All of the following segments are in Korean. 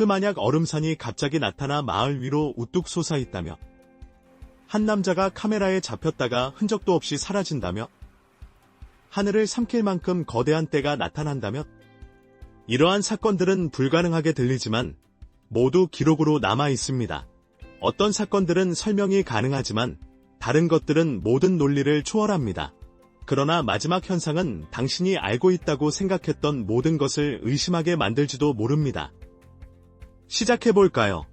만약 얼음산이 갑자기 나타나 마을 위로 우뚝 솟아있다며? 한 남자가 카메라에 잡혔다가 흔적도 없이 사라진다며? 하늘을 삼킬 만큼 거대한 떼가 나타난다며? 이러한 사건들은 불가능하게 들리지만 모두 기록으로 남아 있습니다. 어떤 사건들은 설명이 가능하지만 다른 것들은 모든 논리를 초월합니다. 그러나 마지막 현상은 당신이 알고 있다고 생각했던 모든 것을 의심하게 만들지도 모릅니다. 시작해볼까요?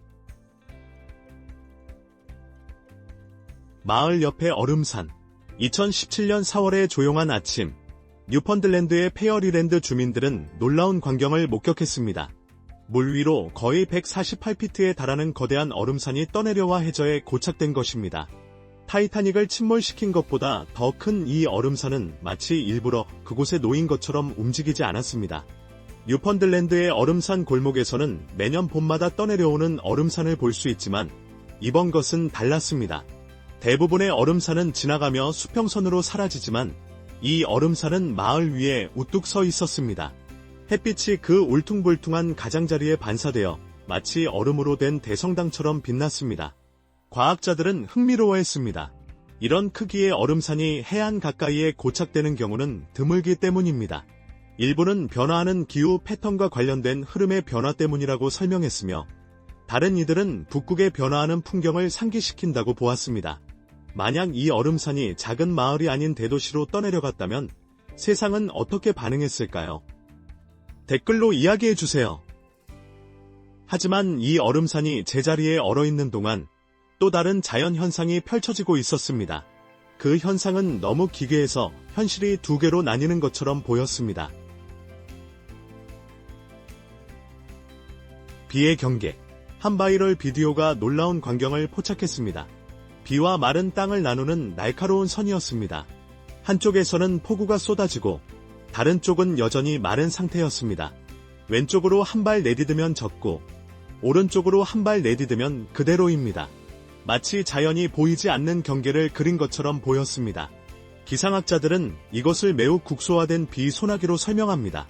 마을 옆의 얼음산. 2017년 4월의 조용한 아침, 뉴펀들랜드의 페어리랜드 주민들은 놀라운 광경을 목격했습니다. 물 위로 거의 148피트에 달하는 거대한 얼음산이 떠내려와 해저에 고착된 것입니다. 타이타닉을 침몰시킨 것보다 더 큰 이 얼음산은 마치 일부러 그곳에 놓인 것처럼 움직이지 않았습니다. 뉴펀들랜드의 얼음산 골목에서는 매년 봄마다 떠내려오는 얼음산을 볼 수 있지만 이번 것은 달랐습니다. 대부분의 얼음산은 지나가며 수평선으로 사라지지만 이 얼음산은 마을 위에 우뚝 서 있었습니다. 햇빛이 그 울퉁불퉁한 가장자리에 반사되어 마치 얼음으로 된 대성당처럼 빛났습니다. 과학자들은 흥미로워했습니다. 이런 크기의 얼음산이 해안 가까이에 고착되는 경우는 드물기 때문입니다. 일부는 변화하는 기후 패턴과 관련된 흐름의 변화 때문이라고 설명했으며 다른 이들은 북극의 변화하는 풍경을 상기시킨다고 보았습니다. 만약 이 얼음산이 작은 마을이 아닌 대도시로 떠내려갔다면 세상은 어떻게 반응했을까요? 댓글로 이야기해주세요. 하지만 이 얼음산이 제자리에 얼어있는 동안 또 다른 자연현상이 펼쳐지고 있었습니다. 그 현상은 너무 기괴해서 현실이 두 개로 나뉘는 것처럼 보였습니다. 비의 경계. 한 바이럴 비디오가 놀라운 광경을 포착했습니다. 비와 마른 땅을 나누는 날카로운 선이었습니다. 한쪽에서는 폭우가 쏟아지고 다른 쪽은 여전히 마른 상태였습니다. 왼쪽으로 한 발 내디디면 젖고 오른쪽으로 한 발 내디디면 그대로입니다. 마치 자연이 보이지 않는 경계를 그린 것처럼 보였습니다. 기상학자들은 이것을 매우 국소화된 비 소나기로 설명합니다.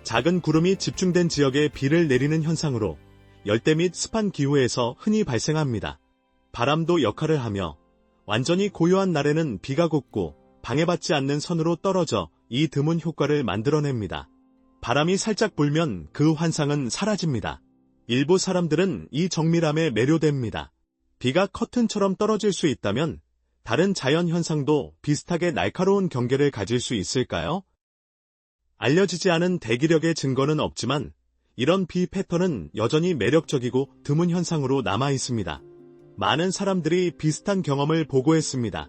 작은 구름이 집중된 지역에 비를 내리는 현상으로 열대 및 습한 기후에서 흔히 발생합니다. 바람도 역할을 하며 완전히 고요한 날에는 비가 곱고 방해받지 않는 선으로 떨어져 이 드문 효과를 만들어냅니다. 바람이 살짝 불면 그 환상은 사라집니다. 일부 사람들은 이 정밀함에 매료됩니다. 비가 커튼처럼 떨어질 수 있다면 다른 자연현상도 비슷하게 날카로운 경계를 가질 수 있을까요? 알려지지 않은 대기력의 증거는 없지만 이런 비 패턴은 여전히 매력적이고 드문 현상으로 남아 있습니다. 많은 사람들이 비슷한 경험을 보고했습니다.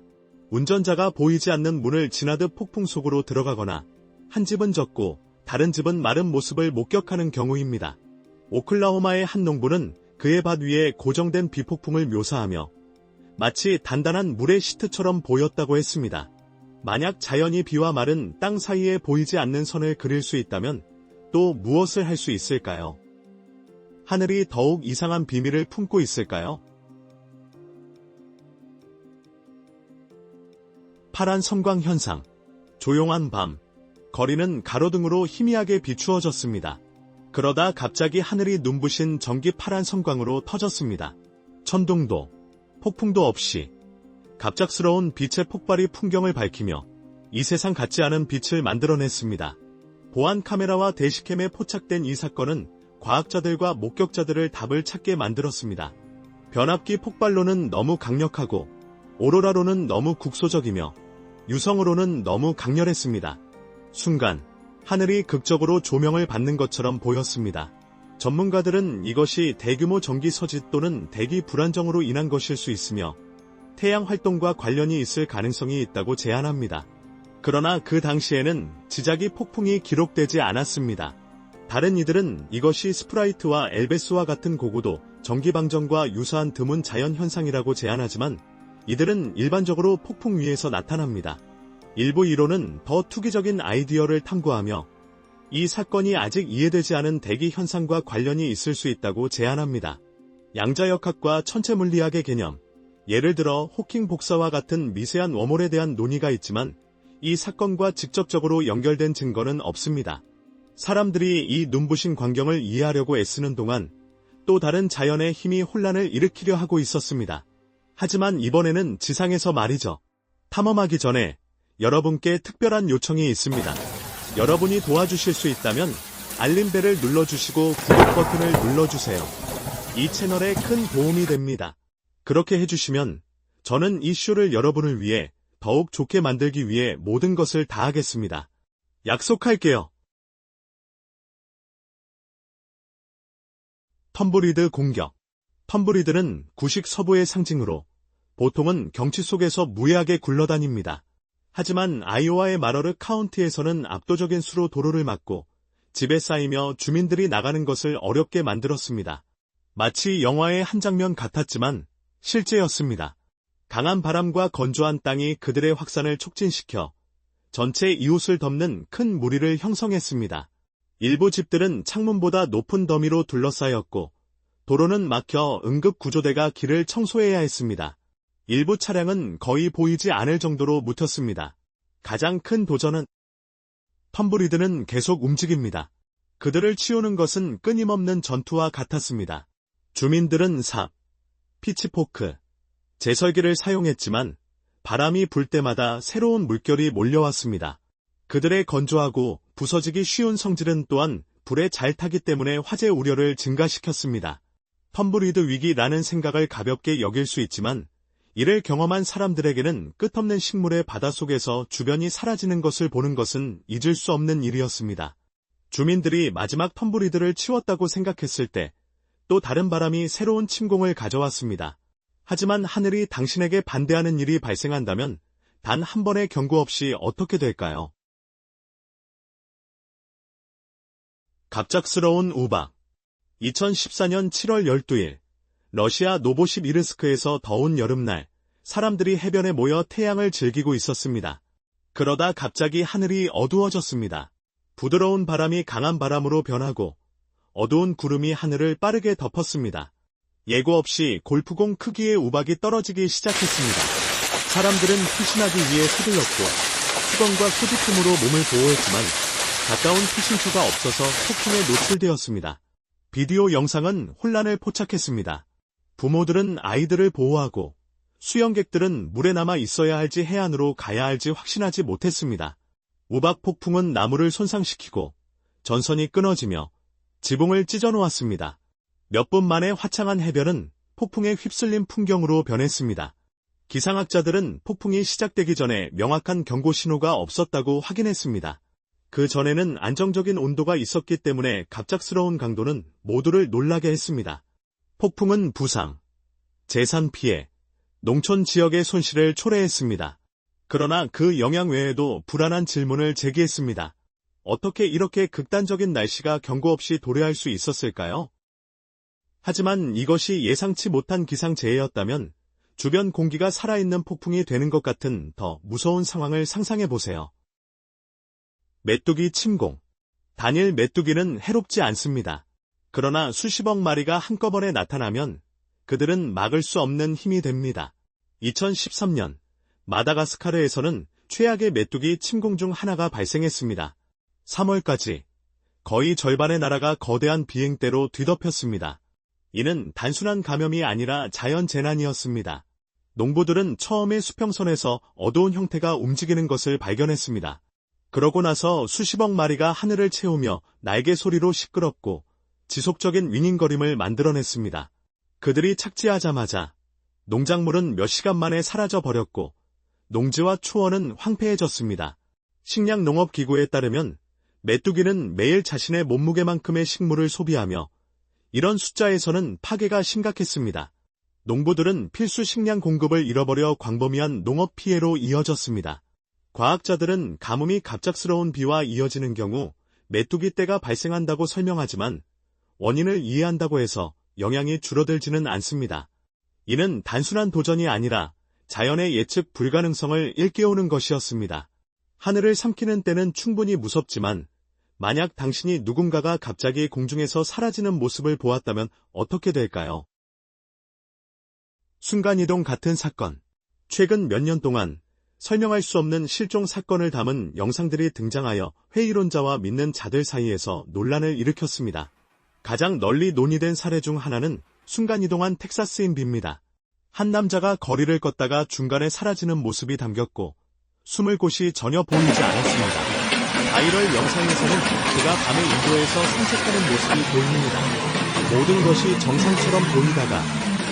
운전자가 보이지 않는 문을 지나듯 폭풍 속으로 들어가거나 한 집은 젖고 다른 집은 마른 모습을 목격하는 경우입니다. 오클라호마의 한 농부는 그의 밭 위에 고정된 비폭풍을 묘사하며 마치 단단한 물의 시트처럼 보였다고 했습니다. 만약 자연이 비와 마른 땅 사이에 보이지 않는 선을 그릴 수 있다면 또 무엇을 할 수 있을까요? 하늘이 더욱 이상한 비밀을 품고 있을까요? 파란 섬광 현상. 조용한 밤. 거리는 가로등으로 희미하게 비추어졌습니다. 그러다 갑자기 하늘이 눈부신 전기 파란 섬광으로 터졌습니다. 천둥도, 폭풍도 없이 갑작스러운 빛의 폭발이 풍경을 밝히며 이 세상 같지 않은 빛을 만들어냈습니다. 보안 카메라와 대시캠에 포착된 이 사건은 과학자들과 목격자들을 답을 찾게 만들었습니다. 변압기 폭발로는 너무 강력하고 오로라로는 너무 국소적이며 유성으로는 너무 강렬했습니다. 순간 하늘이 극적으로 조명을 받는 것처럼 보였습니다. 전문가들은 이것이 대규모 전기 서짓 또는 대기 불안정으로 인한 것일 수 있으며 태양 활동과 관련이 있을 가능성이 있다고 제안합니다. 그러나 그 당시에는 지자기 폭풍이 기록되지 않았습니다. 다른 이들은 이것이 스프라이트와 엘베스와 같은 고고도 전기방정과 유사한 드문 자연현상이라고 제안하지만 이들은 일반적으로 폭풍 위에서 나타납니다. 일부 이론은 더 투기적인 아이디어를 탐구하며 이 사건이 아직 이해되지 않은 대기 현상과 관련이 있을 수 있다고 제안합니다. 양자역학과 천체물리학의 개념, 예를 들어 호킹 복사와 같은 미세한 웜홀에 대한 논의가 있지만 이 사건과 직접적으로 연결된 증거는 없습니다. 사람들이 이 눈부신 광경을 이해하려고 애쓰는 동안 또 다른 자연의 힘이 혼란을 일으키려 하고 있었습니다. 하지만 이번에는 지상에서 말이죠. 탐험하기 전에 여러분께 특별한 요청이 있습니다. 여러분이 도와주실 수 있다면 알림벨을 눌러주시고 구독 버튼을 눌러주세요. 이 채널에 큰 도움이 됩니다. 그렇게 해주시면 저는 이 쇼를 여러분을 위해 더욱 좋게 만들기 위해 모든 것을 다하겠습니다. 약속할게요. 텀블리드 공격. 텀블리드는 구식 서부의 상징으로 보통은 경치 속에서 무해하게 굴러다닙니다. 하지만 아이오와의 마러르 카운티에서는 압도적인 수로 도로를 막고 집에 쌓이며 주민들이 나가는 것을 어렵게 만들었습니다. 마치 영화의 한 장면 같았지만 실제였습니다. 강한 바람과 건조한 땅이 그들의 확산을 촉진시켜 전체 이웃을 덮는 큰 무리를 형성했습니다. 일부 집들은 창문보다 높은 더미로 둘러싸였고 도로는 막혀 응급구조대가 길을 청소해야 했습니다. 일부 차량은 거의 보이지 않을 정도로 묻혔습니다. 가장 큰 도전은 텀블리드는 계속 움직입니다. 그들을 치우는 것은 끊임없는 전투와 같았습니다. 주민들은 삽, 피치포크, 제설기를 사용했지만 바람이 불 때마다 새로운 물결이 몰려왔습니다. 그들의 건조하고 부서지기 쉬운 성질은 또한 불에 잘 타기 때문에 화재 우려를 증가시켰습니다. 텀블리드 위기라는 생각을 가볍게 여길 수 있지만 이를 경험한 사람들에게는 끝없는 식물의 바닷속에서 주변이 사라지는 것을 보는 것은 잊을 수 없는 일이었습니다. 주민들이 마지막 텀블리드를 치웠다고 생각했을 때 또 다른 바람이 새로운 침공을 가져왔습니다. 하지만 하늘이 당신에게 반대하는 일이 발생한다면 단 한 번의 경고 없이 어떻게 될까요? 갑작스러운 우박. 2014년 7월 12일 러시아 노보시비르스크에서 더운 여름날 사람들이 해변에 모여 태양을 즐기고 있었습니다. 그러다 갑자기 하늘이 어두워졌습니다. 부드러운 바람이 강한 바람으로 변하고 어두운 구름이 하늘을 빠르게 덮었습니다. 예고 없이 골프공 크기의 우박이 떨어지기 시작했습니다. 사람들은 피신하기 위해 서둘렀고 수건과 소지품으로 몸을 보호했지만 가까운 피신처가 없어서 폭풍에 노출되었습니다. 비디오 영상은 혼란을 포착했습니다. 부모들은 아이들을 보호하고 수영객들은 물에 남아 있어야 할지 해안으로 가야 할지 확신하지 못했습니다. 우박 폭풍은 나무를 손상시키고 전선이 끊어지며 지붕을 찢어놓았습니다. 몇 분 만에 화창한 해변은 폭풍에 휩쓸린 풍경으로 변했습니다. 기상학자들은 폭풍이 시작되기 전에 명확한 경고 신호가 없었다고 확인했습니다. 그 전에는 안정적인 온도가 있었기 때문에 갑작스러운 강도는 모두를 놀라게 했습니다. 폭풍은 부상, 재산 피해, 농촌 지역의 손실을 초래했습니다. 그러나 그 영향 외에도 불안한 질문을 제기했습니다. 어떻게 이렇게 극단적인 날씨가 경고 없이 도래할 수 있었을까요? 하지만 이것이 예상치 못한 기상재해였다면 주변 공기가 살아있는 폭풍이 되는 것 같은 더 무서운 상황을 상상해보세요. 메뚜기 침공. 단일 메뚜기는 해롭지 않습니다. 그러나 수십억 마리가 한꺼번에 나타나면 그들은 막을 수 없는 힘이 됩니다. 2013년 마다가스카르에서는 최악의 메뚜기 침공 중 하나가 발생했습니다. 3월까지 거의 절반의 나라가 거대한 비행대로 뒤덮였습니다. 이는 단순한 감염이 아니라 자연재난이었습니다. 농부들은 처음에 수평선에서 어두운 형태가 움직이는 것을 발견했습니다. 그러고 나서 수십억 마리가 하늘을 채우며 날개 소리로 시끄럽고 지속적인 윙윙거림을 만들어냈습니다. 그들이 착지하자마자 농작물은 몇 시간 만에 사라져 버렸고 농지와 초원은 황폐해졌습니다. 식량농업기구에 따르면 메뚜기는 매일 자신의 몸무게만큼의 식물을 소비하며 이런 숫자에서는 파괴가 심각했습니다. 농부들은 필수 식량 공급을 잃어버려 광범위한 농업 피해로 이어졌습니다. 과학자들은 가뭄이 갑작스러운 비와 이어지는 경우 메뚜기 떼가 발생한다고 설명하지만 원인을 이해한다고 해서 영향이 줄어들지는 않습니다. 이는 단순한 도전이 아니라 자연의 예측 불가능성을 일깨우는 것이었습니다. 하늘을 삼키는 때는 충분히 무섭지만 만약 당신이 누군가가 갑자기 공중에서 사라지는 모습을 보았다면 어떻게 될까요? 순간이동 같은 사건. 최근 몇 년 동안 설명할 수 없는 실종 사건을 담은 영상들이 등장하여 회의론자와 믿는 자들 사이에서 논란을 일으켰습니다. 가장 널리 논의된 사례 중 하나는 순간이동한 텍사스인 비입니다. 한 남자가 거리를 걷다가 중간에 사라지는 모습이 담겼고 숨을 곳이 전혀 보이지 않았습니다. 바이럴 영상에서는 그가 밤에 인도에서 산책하는 모습이 보입니다. 모든 것이 정상처럼 보이다가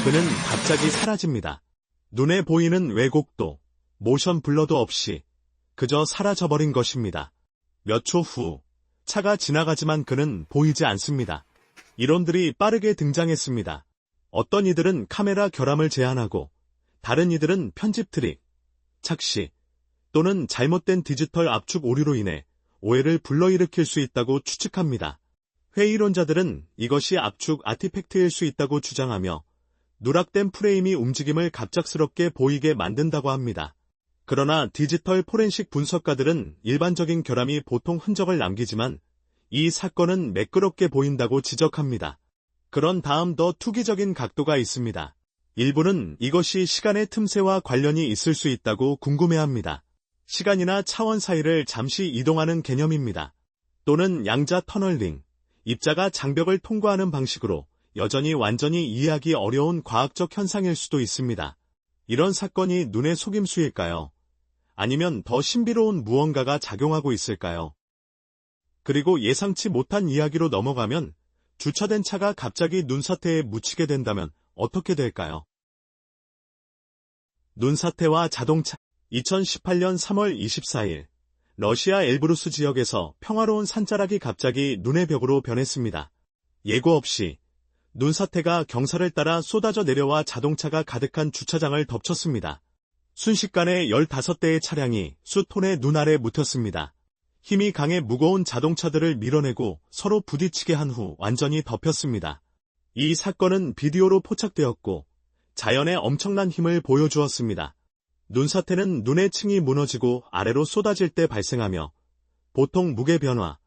그는 갑자기 사라집니다. 눈에 보이는 왜곡도, 모션 블러도 없이 그저 사라져버린 것입니다. 몇 초 후 차가 지나가지만 그는 보이지 않습니다. 이론들이 빠르게 등장했습니다. 어떤 이들은 카메라 결함을 제안하고 다른 이들은 편집 트릭, 착시 또는 잘못된 디지털 압축 오류로 인해 오해를 불러일으킬 수 있다고 추측합니다. 회의론자들은 이것이 압축 아티팩트일 수 있다고 주장하며 누락된 프레임이 움직임을 갑작스럽게 보이게 만든다고 합니다. 그러나 디지털 포렌식 분석가들은 일반적인 결함이 보통 흔적을 남기지만 이 사건은 매끄럽게 보인다고 지적합니다. 그런 다음 더 투기적인 각도가 있습니다. 일부는 이것이 시간의 틈새와 관련이 있을 수 있다고 궁금해합니다. 시간이나 차원 사이를 잠시 이동하는 개념입니다. 또는 양자 터널링, 입자가 장벽을 통과하는 방식으로 여전히 완전히 이해하기 어려운 과학적 현상일 수도 있습니다. 이런 사건이 눈의 속임수일까요? 아니면 더 신비로운 무언가가 작용하고 있을까요? 그리고 예상치 못한 이야기로 넘어가면 주차된 차가 갑자기 눈사태에 묻히게 된다면 어떻게 될까요? 눈사태와 자동차 2018년 3월 24일 러시아 엘브루스 지역에서 평화로운 산자락이 갑자기 눈의 벽으로 변했습니다. 예고 없이 눈사태가 경사를 따라 쏟아져 내려와 자동차가 가득한 주차장을 덮쳤습니다. 순식간에 15대의 차량이 수톤의 눈 아래 묻혔습니다. 힘이 강해 무거운 자동차들을 밀어내고 서로 부딪히게 한 후 완전히 덮였습니다. 이 사건은 비디오로 포착되었고 자연의 엄청난 힘을 보여주었습니다. 눈사태는 눈의 층이 무너지고 아래로 쏟아질 때 발생하며 보통 무게 변화,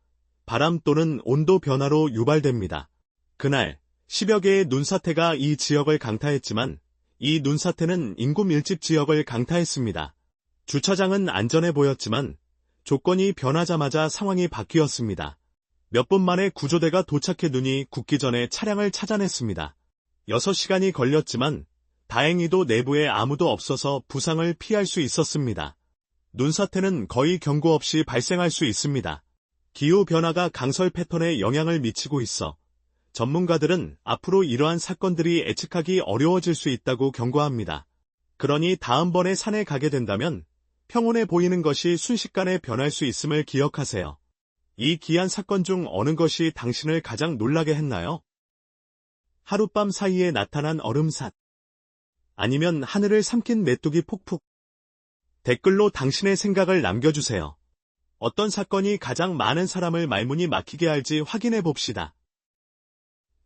바람 또는 온도 변화로 유발됩니다. 그날 10여 개의 눈사태가 이 지역을 강타했지만 이 눈사태는 인구 밀집 지역을 강타했습니다. 주차장은 안전해 보였지만 조건이 변하자마자 상황이 바뀌었습니다. 몇 분 만에 구조대가 도착해 눈이 굳기 전에 차량을 찾아냈습니다. 6시간이 걸렸지만 다행히도 내부에 아무도 없어서 부상을 피할 수 있었습니다. 눈사태는 거의 경고 없이 발생할 수 있습니다. 기후변화가 강설 패턴에 영향을 미치고 있어 전문가들은 앞으로 이러한 사건들이 예측하기 어려워질 수 있다고 경고합니다. 그러니 다음번에 산에 가게 된다면 평온해 보이는 것이 순식간에 변할 수 있음을 기억하세요. 이 기이한 사건 중 어느 것이 당신을 가장 놀라게 했나요? 하룻밤 사이에 나타난 얼음산. 아니면 하늘을 삼킨 메뚜기 폭풍. 댓글로 당신의 생각을 남겨주세요. 어떤 사건이 가장 많은 사람을 말문이 막히게 할지 확인해 봅시다.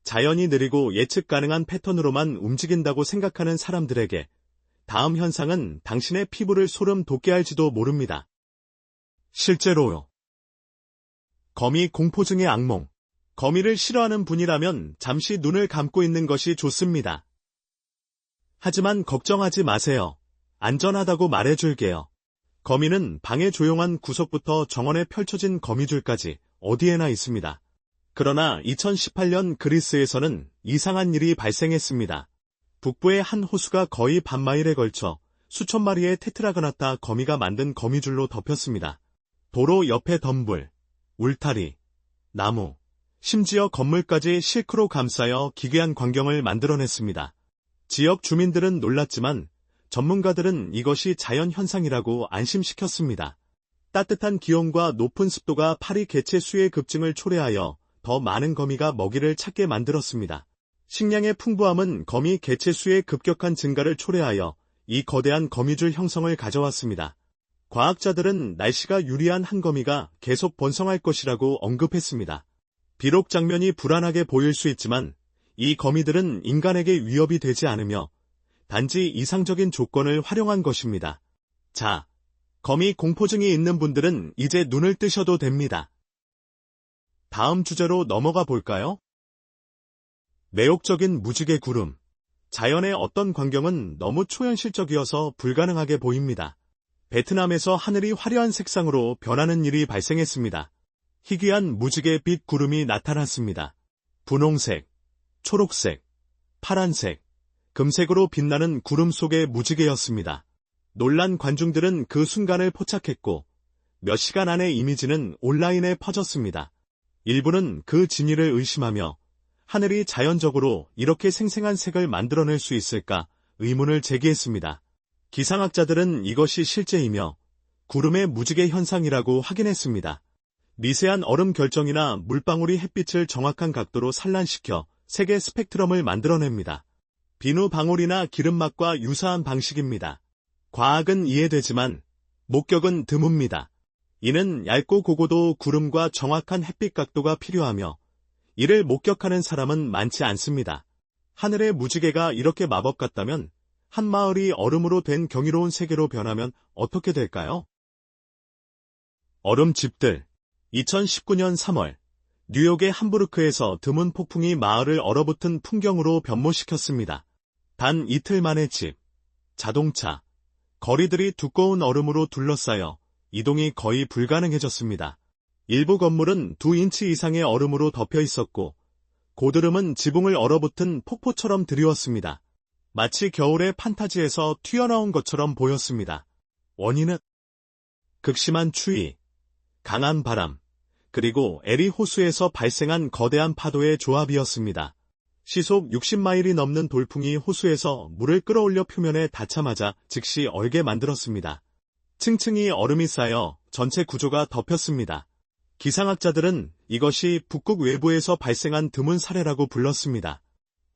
자연이 느리고 예측 가능한 패턴으로만 움직인다고 생각하는 사람들에게 다음 현상은 당신의 피부를 소름 돋게 할지도 모릅니다. 실제로요. 거미 공포증의 악몽. 거미를 싫어하는 분이라면 잠시 눈을 감고 있는 것이 좋습니다. 하지만 걱정하지 마세요. 안전하다고 말해줄게요. 거미는 방의 조용한 구석부터 정원에 펼쳐진 거미줄까지 어디에나 있습니다. 그러나 2018년 그리스에서는 이상한 일이 발생했습니다. 북부의 한 호수가 거의 반마일에 걸쳐 수천 마리의 테트라그나타 거미가 만든 거미줄로 덮였습니다. 도로 옆에 덤불, 울타리, 나무, 심지어 건물까지 실크로 감싸여 기괴한 광경을 만들어냈습니다. 지역 주민들은 놀랐지만 전문가들은 이것이 자연 현상이라고 안심시켰습니다. 따뜻한 기온과 높은 습도가 파리 개체 수의 급증을 초래하여 더 많은 거미가 먹이를 찾게 만들었습니다. 식량의 풍부함은 거미 개체 수의 급격한 증가를 초래하여 이 거대한 거미줄 형성을 가져왔습니다. 과학자들은 날씨가 유리한 한 거미가 계속 번성할 것이라고 언급했습니다. 비록 장면이 불안하게 보일 수 있지만 이 거미들은 인간에게 위협이 되지 않으며 단지 이상적인 조건을 활용한 것입니다. 자, 거미 공포증이 있는 분들은 이제 눈을 뜨셔도 됩니다. 다음 주제로 넘어가 볼까요? 매혹적인 무지개 구름. 자연의 어떤 광경은 너무 초현실적이어서 불가능하게 보입니다. 베트남에서 하늘이 화려한 색상으로 변하는 일이 발생했습니다. 희귀한 무지개 빛 구름이 나타났습니다. 분홍색, 초록색, 파란색, 금색으로 빛나는 구름 속의 무지개였습니다. 놀란 관중들은 그 순간을 포착했고 몇 시간 안에 이미지는 온라인에 퍼졌습니다. 일부는 그 진위를 의심하며 하늘이 자연적으로 이렇게 생생한 색을 만들어낼 수 있을까 의문을 제기했습니다. 기상학자들은 이것이 실제이며 구름의 무지개 현상이라고 확인했습니다. 미세한 얼음 결정이나 물방울이 햇빛을 정확한 각도로 산란시켜 색의 스펙트럼을 만들어냅니다. 비누 방울이나 기름막과 유사한 방식입니다. 과학은 이해되지만 목격은 드뭅니다. 이는 얇고 고고도 구름과 정확한 햇빛 각도가 필요하며 이를 목격하는 사람은 많지 않습니다. 하늘의 무지개가 이렇게 마법 같다면 한 마을이 얼음으로 된 경이로운 세계로 변하면 어떻게 될까요? 얼음집들. 2019년 3월 뉴욕의 함부르크에서 드문 폭풍이 마을을 얼어붙은 풍경으로 변모시켰습니다. 단 이틀 만에 집, 자동차, 거리들이 두꺼운 얼음으로 둘러싸여 이동이 거의 불가능해졌습니다. 일부 건물은 2인치 이상의 얼음으로 덮여 있었고 고드름은 지붕을 얼어붙은 폭포처럼 드리웠습니다. 마치 겨울의 판타지에서 튀어나온 것처럼 보였습니다. 원인은 극심한 추위, 강한 바람, 그리고 에리 호수에서 발생한 거대한 파도의 조합이었습니다. 시속 60마일이 넘는 돌풍이 호수에서 물을 끌어올려 표면에 닿자마자 즉시 얼게 만들었습니다. 층층이 얼음이 쌓여 전체 구조가 덮였습니다. 기상학자들은 이것이 북극 외부에서 발생한 드문 사례라고 불렀습니다.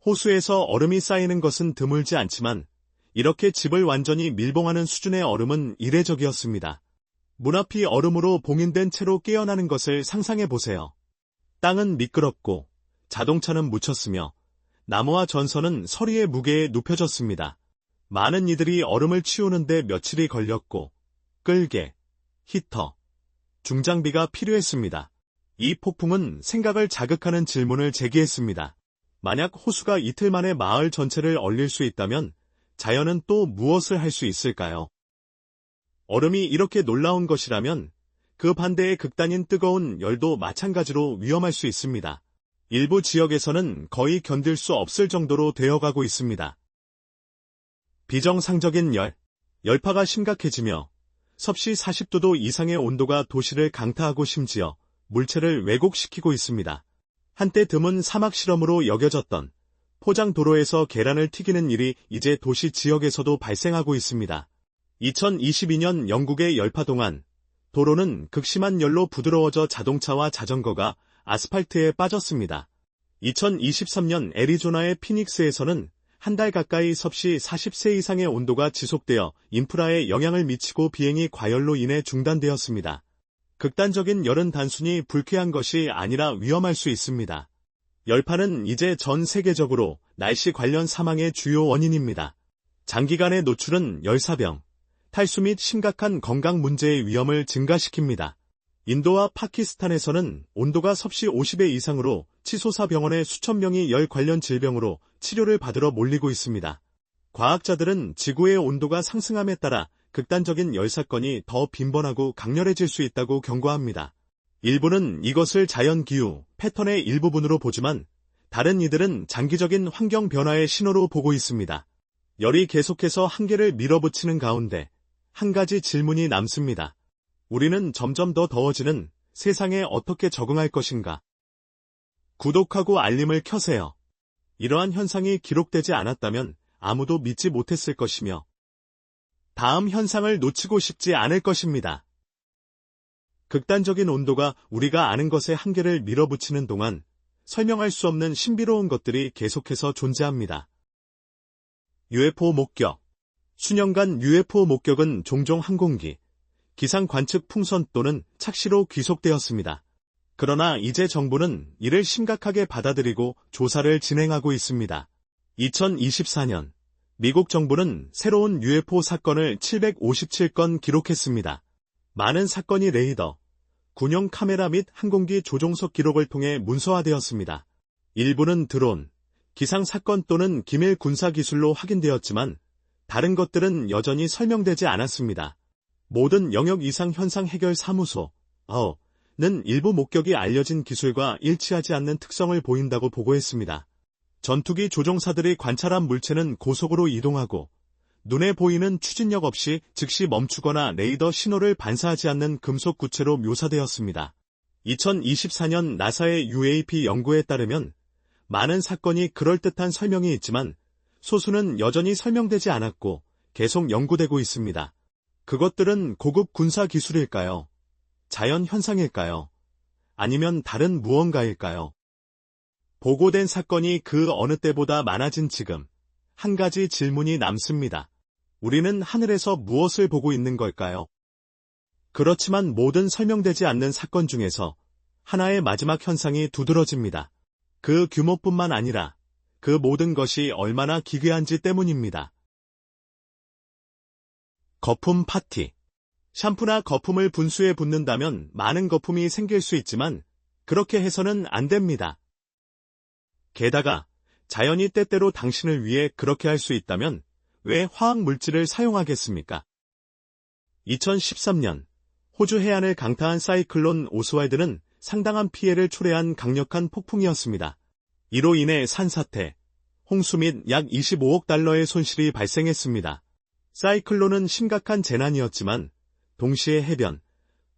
호수에서 얼음이 쌓이는 것은 드물지 않지만 이렇게 집을 완전히 밀봉하는 수준의 얼음은 이례적이었습니다. 문 앞이 얼음으로 봉인된 채로 깨어나는 것을 상상해보세요. 땅은 미끄럽고 자동차는 묻혔으며 나무와 전선은 서리의 무게에 눕혀졌습니다. 많은 이들이 얼음을 치우는데 며칠이 걸렸고 끌개, 히터, 중장비가 필요했습니다. 이 폭풍은 생각을 자극하는 질문을 제기했습니다. 만약 호수가 이틀 만에 마을 전체를 얼릴 수 있다면 자연은 또 무엇을 할 수 있을까요? 얼음이 이렇게 놀라운 것이라면 그 반대의 극단인 뜨거운 열도 마찬가지로 위험할 수 있습니다. 일부 지역에서는 거의 견딜 수 없을 정도로 되어가고 있습니다. 비정상적인 열, 열파가 심각해지며 섭씨 40도도 이상의 온도가 도시를 강타하고 심지어 물체를 왜곡시키고 있습니다. 한때 드문 사막 실험으로 여겨졌던 포장 도로에서 계란을 튀기는 일이 이제 도시 지역에서도 발생하고 있습니다. 2022년 영국의 열파 동안 도로는 극심한 열로 부드러워져 자동차와 자전거가 아스팔트에 빠졌습니다. 2023년 애리조나의 피닉스에서는 한 달 가까이 섭씨 40세 이상의 온도가 지속되어 인프라에 영향을 미치고 비행이 과열로 인해 중단되었습니다. 극단적인 열은 단순히 불쾌한 것이 아니라 위험할 수 있습니다. 열파는 이제 전 세계적으로 날씨 관련 사망의 주요 원인입니다. 장기간의 노출은 열사병, 탈수 및 심각한 건강 문제의 위험을 증가시킵니다. 인도와 파키스탄에서는 온도가 섭씨 50의 이상으로 치솟아 병원에 수천 명이 열 관련 질병으로 치료를 받으러 몰리고 있습니다. 과학자들은 지구의 온도가 상승함에 따라 극단적인 열 사건이 더 빈번하고 강렬해질 수 있다고 경고합니다. 일부는 이것을 자연기후, 패턴의 일부분으로 보지만 다른 이들은 장기적인 환경 변화의 신호로 보고 있습니다. 열이 계속해서 한계를 밀어붙이는 가운데 한 가지 질문이 남습니다. 우리는 점점 더 더워지는 세상에 어떻게 적응할 것인가? 구독하고 알림을 켜세요. 이러한 현상이 기록되지 않았다면 아무도 믿지 못했을 것이며 다음 현상을 놓치고 싶지 않을 것입니다. 극단적인 온도가 우리가 아는 것의 한계를 밀어붙이는 동안 설명할 수 없는 신비로운 것들이 계속해서 존재합니다. UFO 목격. 수년간 UFO 목격은 종종 항공기, 기상 관측 풍선 또는 착시로 귀속되었습니다. 그러나 이제 정부는 이를 심각하게 받아들이고 조사를 진행하고 있습니다. 2024년 미국 정부는 새로운 UFO 사건을 757건 기록했습니다. 많은 사건이 레이더, 군용 카메라 및 항공기 조종석 기록을 통해 문서화되었습니다. 일부는 드론, 기상 사건 또는 기밀 군사 기술로 확인되었지만 다른 것들은 여전히 설명되지 않았습니다. 모든 영역 이상 현상 해결 사무소, 일부 목격이 알려진 기술과 일치하지 않는 특성을 보인다고 보고했습니다. 전투기 조종사들이 관찰한 물체는 고속으로 이동하고 눈에 보이는 추진력 없이 즉시 멈추거나 레이더 신호를 반사하지 않는 금속 구체로 묘사되었습니다. 2024년 나사의 UAP 연구에 따르면 많은 사건이 그럴듯한 설명이 있지만 소수는 여전히 설명되지 않았고 계속 연구되고 있습니다. 그것들은 고급 군사 기술일까요? 자연 현상일까요? 아니면 다른 무언가일까요? 보고된 사건이 그 어느 때보다 많아진 지금 한 가지 질문이 남습니다. 우리는 하늘에서 무엇을 보고 있는 걸까요? 그렇지만 모든 설명되지 않는 사건 중에서 하나의 마지막 현상이 두드러집니다. 그 규모뿐만 아니라 그 모든 것이 얼마나 기괴한지 때문입니다. 거품 파티. 샴푸나 거품을 분수에 붓는다면 많은 거품이 생길 수 있지만 그렇게 해서는 안 됩니다. 게다가 자연이 때때로 당신을 위해 그렇게 할 수 있다면 왜 화학 물질을 사용하겠습니까? 2013년 호주 해안을 강타한 사이클론 오스왈드는 상당한 피해를 초래한 강력한 폭풍이었습니다. 이로 인해 산사태, 홍수 및 약 25억 달러의 손실이 발생했습니다. 사이클론은 심각한 재난이었지만 동시에 해변,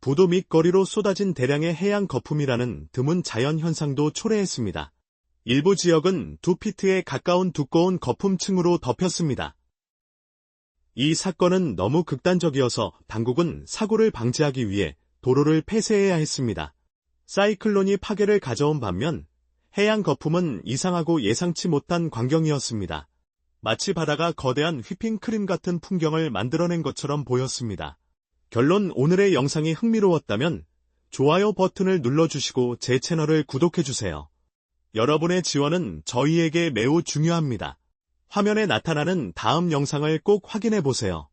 부도 및 거리로 쏟아진 대량의 해양 거품이라는 드문 자연 현상도 초래했습니다. 일부 지역은 2피트에 가까운 두꺼운 거품층으로 덮였습니다. 이 사건은 너무 극단적이어서 당국은 사고를 방지하기 위해 도로를 폐쇄해야 했습니다. 사이클론이 파괴를 가져온 반면 해양 거품은 이상하고 예상치 못한 광경이었습니다. 마치 바다가 거대한 휘핑크림 같은 풍경을 만들어낸 것처럼 보였습니다. 결론, 오늘의 영상이 흥미로웠다면 좋아요 버튼을 눌러주시고 제 채널을 구독해주세요. 여러분의 지원은 저희에게 매우 중요합니다. 화면에 나타나는 다음 영상을 꼭 확인해보세요.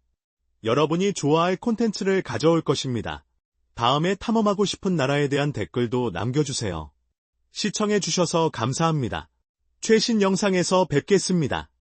여러분이 좋아할 콘텐츠를 가져올 것입니다. 다음에 탐험하고 싶은 나라에 대한 댓글도 남겨주세요. 시청해주셔서 감사합니다. 최신 영상에서 뵙겠습니다.